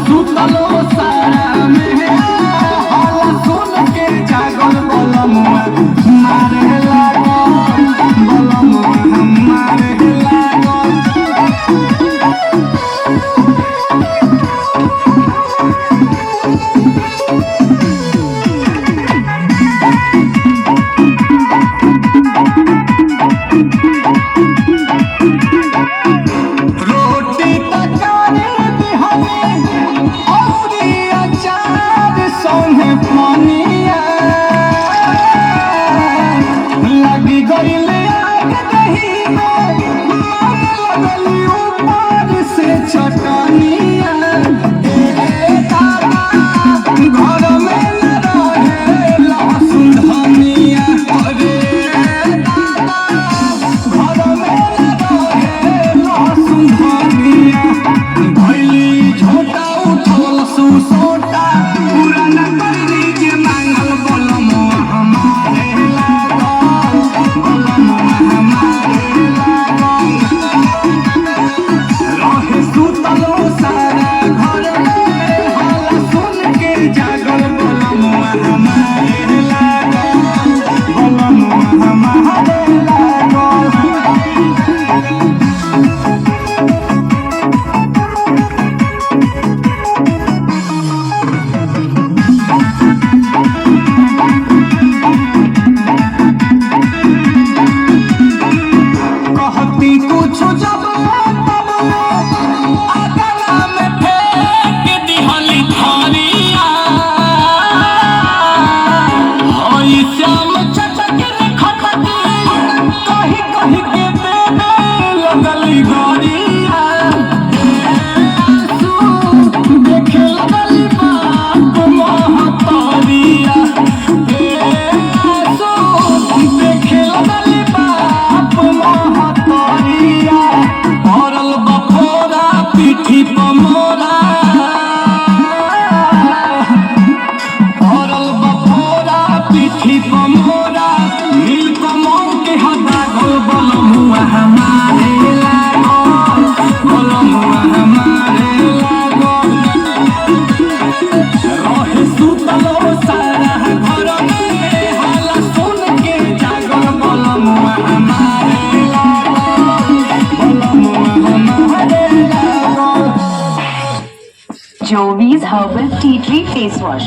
सुतलो सारा में हाला सुन के जागल बलमुआ मारे लागल बलमुआ मारे लागल। रोटी तकारे बिहने औरी अचार संगे पनिया लगी गइल आग दही में लगली ऊपर से चटनिया। ए दादा घर में न रहे लहसुन धनिया। अरे दादा घर में न रहे लहसुन धनिया। भैली झोटा उठल सुसोटा पुराना करनी के मांगल बलमुआ हमारे लागल बलमुआ हमारे लागल। रहे सुतलो सारा घर में हाला सुन के जागल बलमुआ हमारे लागल बलमुआ हमारे लागल। कहती कुछ जब तब अगला में फेंक दिहली थारिया। हई श्याम चटक रे खटकी कही कही के देवे लगली गरिया। आंसू देखे लगली बाप महतरिया। आंसू देखे लगली बाप महतरिया। पड़ल बफोरा पीठी पर मोरा पड़ल बफोरा पीठी पर मोरा नील कमल के हदा गल बलमुआ हमारे लागल बलमुआ हमारे लागल। रहे सुतलो सारा घर में हाला सुन के जागल बलमुआ हमारे लागल बलमुआ हमारे लागल। Jovi's Herbal Tea Tree Face Wash.